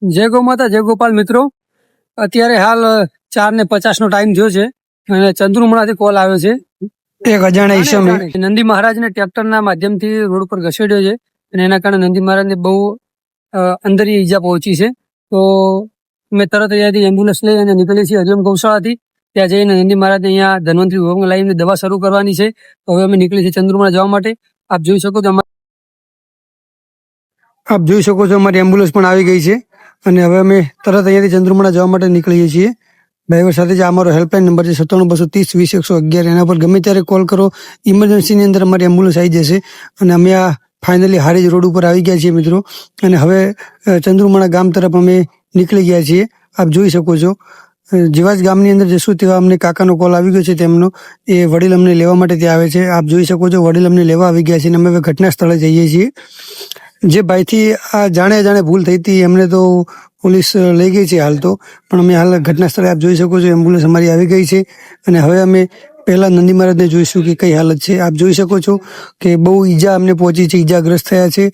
જય ગૌ માતા જય ગોપાલ મિત્રો, અત્યારે હાલ 4:50 ટાઈમ થયો છે અને ચંદ્રુમણાથી કોલ આવ્યો છે. એક અજાણ્યા ઈસમે નંદી મહારાજને ટ્રેક્ટરના માધ્યમથી રોડ ઉપર ઘસેડ્યો છે અને એના કારણે નંદી મહારાજને બહુ અંદરની ઈજા પહોંચી છે. તો મેં તરત અહીંયાથી એમ્બ્યુલન્સ લઈ અને નીકળી છીએ હરિયમ ગૌશાળાથી. ત્યાં જઈને નંદી મહારાજને અહીંયા ધન્વંતરી હોમમાં લાવીને દવા શરૂ કરવાની છે. તો હવે અમે નીકળી છીએ ચંદ્રુમણા જવા માટે. આપ જોઈ શકો છો અમારી એમ્બ્યુલન્સ પણ આવી ગઈ છે અને હવે અમે તરત અહીંયાથી ચંદ્રુમણા જવા માટે નીકળીએ છીએ. ડ્રાઈવર સાથે જ અમારો હેલ્પલાઇન નંબર છે 97-230-20-111. એના પર ગમે ત્યારે કોલ કરો. ઇમરજન્સીની અંદર અમારી એમ્બ્યુલન્સ આવી જશે. અને અમે આ ફાઇનલી હારીજ રોડ ઉપર આવી ગયા છીએ મિત્રો. અને હવે ચંદ્રુમણા ગામ તરફ અમે નીકળી ગયા છીએ. આપ જોઈ શકો છો. જેવા જ ગામની અંદર જશું તેવા અમને કાકાનો કોલ આવી ગયો છે તેમનો. એ વડીલ અમને લેવા માટે ત્યાં આવે છે. આપ જોઈ શકો છો વડીલ અમને લેવા આવી ગયા છે અને અમે હવે ઘટના સ્થળે જઈએ છીએ. જે ભાઈથી આ જાણે ભૂલ થઈ હતી એમને તો પોલીસ લઈ ગઈ છે હાલ તો, પણ અમે હાલ ઘટના સ્થળે આપ જોઈ શકો છો એમ્બ્યુલન્સ અમારી આવી ગઈ છે. અને હવે અમે પહેલા નંદી મહારાજને જોઈશું કે કઈ હાલત છે. આપ જોઈ શકો છો કે બહુ ઈજા અમને પહોંચી છે, ઈજાગ્રસ્ત થયા છે.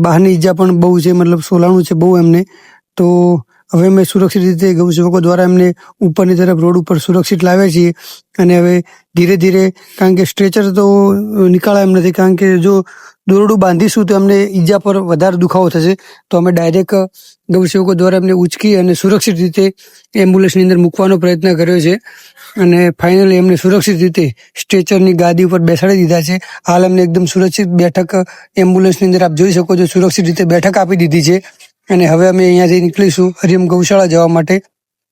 બહારની ઈજા પણ બહુ છે, મતલબ સોલાણું છે બહુ એમને. તો હવે અમે સુરક્ષિત રીતે ગૌસેવકો દ્વારા એમને ઉપરની તરફ રોડ ઉપર સુરક્ષિત લાવ્યા છીએ. અને હવે ધીરે ધીરે, કારણ કે સ્ટ્રેચર તો નીકાળે એમ નથી, કારણ કે જો દોરડું બાંધીશું તો એમને ઈજા પર વધારે દુખાવો થશે. તો અમે ડાયરેક્ટ ગૌસેવકો દ્વારા એમને ઉચકી અને સુરક્ષિત રીતે એમ્બ્યુલન્સની અંદર મૂકવાનો પ્રયત્ન કર્યો છે. અને ફાઇનલી એમને સુરક્ષિત રીતે સ્ટ્રેચરની ગાદી ઉપર બેસાડી દીધા છે. હાલ એમને એકદમ સુરક્ષિત બેઠક એમ્બ્યુલન્સની અંદર આપ જોઈ શકો છો સુરક્ષિત રીતે બેઠક આપી દીધી છે. અને હવે અમે અહીંયાથી નીકળીશું હરિયમ ગૌશાળા જવા માટે.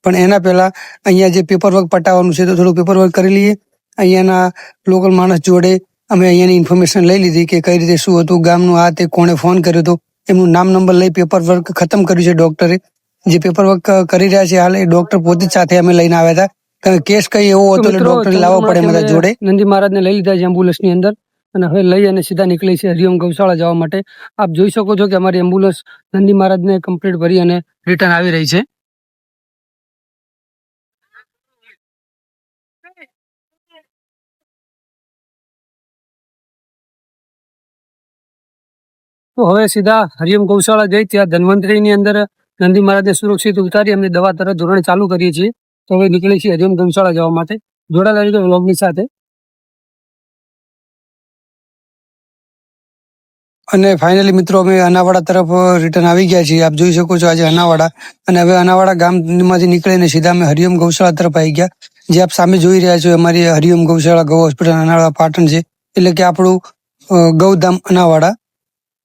પણ એના પહેલા અહીંયા જે પેપરવર્ક પટાવવાનું છે તો થોડું પેપરવર્ક કરી લઈએ. અહીંયાના લોકલ માણસ જોડે અમે અહીંયાની ઇન્ફોર્મેશન લઈ લીધી કે કઈ રીતે શું હતું, ગામનું આ તે, કોણે ફોન કર્યો હતો, એમનું નામ નંબર લઈ પેપરવર્ક ખતમ કર્યું છે ડોક્ટરે. જે પેપરવર્ક કરી રહ્યા છે હાલ એ ડોક્ટર પોતે જ સાથે અમે લઈને આવ્યા હતા. કારણ કે કેસ કઈ એવો હતો એટલે ડોક્ટરે લાવવા પડે બધા જોડે. નંદી મહારાજને લઈ લીધા છે એમ્બ્યુલન્સની અંદર અને હવે લઈ અને સીધા નીકળી છે હરિયમ ગૌશાળા જવા માટે. આપ જોઈ શકો છો કે અમારી એમ્બ્યુલન્સ નંદી મહારાજને કમ્પ્લીટ ભરી અને રિટર્ન આવી રહી છે. તો હવે સીધા હરિયમ ગૌશાળા જઈ ત્યાં ધન્વંતરીની અંદર નંદી મહારાજને સુરક્ષિત ઉતારી અમને દવા તરત ધોરણે ચાલુ કરીએ છીએ. તો હવે નીકળી છીએ હરિયમ ગૌશાળા જવા માટે. જોડાયેલા રહીજો વ્લોગની સાથે. અને ફાઇનલી મિત્રો અમે અનાવાડા તરફ રિટર્ન આવી ગયા છીએ. આપ જોઈ શકો છો આજે અનાવાડા. અને હવે અનાવાડા ગામમાંથી નીકળીને સીધા અમે હરિયમ ગૌશાળા તરફ આવી ગયા. જે આપ સામે જોઈ રહ્યા છો અમારી હરિયમ ગૌશાળા ગૌ હોસ્પિટલ અનાવાડા પાટણ છે, એટલે કે આપણું ગૌધામ અનાવાડા.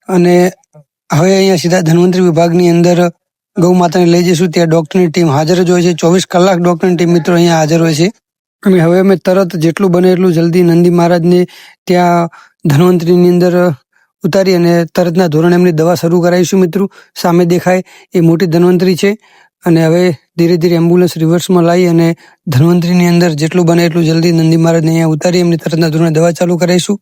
અને હવે અહીંયા સીધા ધન્વંતરી વિભાગની અંદર ગૌ માતાને લઈ જઈશું. ત્યાં ડોક્ટરની ટીમ હાજર જ હોય છે. 24 કલાક ડોક્ટરની ટીમ મિત્રો અહીંયા હાજર હોય છે. અને હવે અમે તરત જેટલું બને એટલું જલ્દી નંદી મહારાજને ત્યાં ધન્વંતરીની અંદર ઉતારી અને તરતના ધોરણે એમની દવા શરૂ કરાવીશું. મિત્રો સામે દેખાય એ મોટી ધન્વંતરી છે. અને હવે ધીરે ધીરે એમ્બ્યુલન્સ રિવર્સમાં લાવી અને ધન્વંતરીની અંદર જેટલું બને એટલું જલ્દી નંદી મહારાજને અહીંયા ઉતારી એમની તરતના ધોરણે દવા ચાલુ કરાવીશું.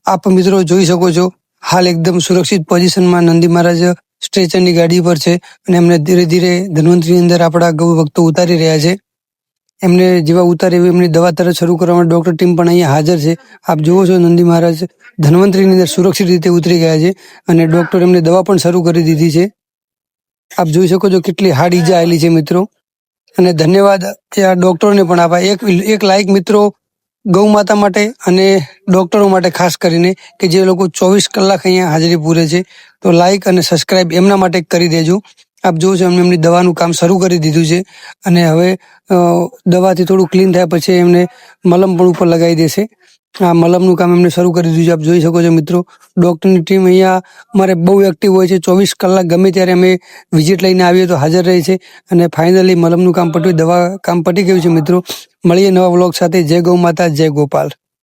આપ મિત્રો જોઈ શકો છો હાલ એકદમ સુરક્ષિત પોઝિશનમાં નંદી મહારાજ સ્ટ્રેચરની ગાડી પર છે અને એમને ધીરે ધીરે ધન્વંતરીની અંદર આપણા ગૌ ભક્તો ઉતારી રહ્યા છે. એમને જેવા ઉતારે એવી એમની દવા તરત શરૂ કરવા માટે ડોક્ટર ટીમ પણ અહીંયા હાજર છે. આપ જુઓ છો નંદી મહારાજ ધન્વંતરીની અંદર સુરક્ષિત રીતે ઉતરી ગયા છે અને ડોક્ટર એમને દવા પણ શરૂ કરી દીધી છે. આપ જોઈ શકો છો કેટલી હાર્ડ ઈજા આવેલી છે મિત્રો. અને ધન્યવાદ આ ડોક્ટરોને પણ આપા. એક લાઈક મિત્રો ગૌ માતા માટે અને ડોક્ટરો માટે ખાસ કરીને કે જે લોકો 24 કલાક અહીંયા હાજરી પૂરે છે. તો લાઈક અને સબસ્ક્રાઇબ એમના માટે કરી દેજો. આપ જોવો છો એમની દવાનું કામ શરૂ કરી દીધું છે. અને હવે દવાથી થોડું ક્લીન થાય પછી એમને મલમ પણ ઉપર લગાવી દેશે. આ મલમનું કામ એમને શરૂ કરી દીધું છે. આપ જોઈ શકો છો મિત્રો ડોક્ટરની ટીમ અહીંયા અમારે બહુ એક્ટિવ હોય છે. 24 કલાક ગમે ત્યારે અમે વિઝિટ લઈને આવીએ તો હાજર રહે છે. અને ફાઇનલી મલમનું કામ પટ્યું, દવા કામ પટી ગયું છે મિત્રો. મળીએ નવા વ્લોગ સાથે. જય ગૌ માતા જય ગોપાલ.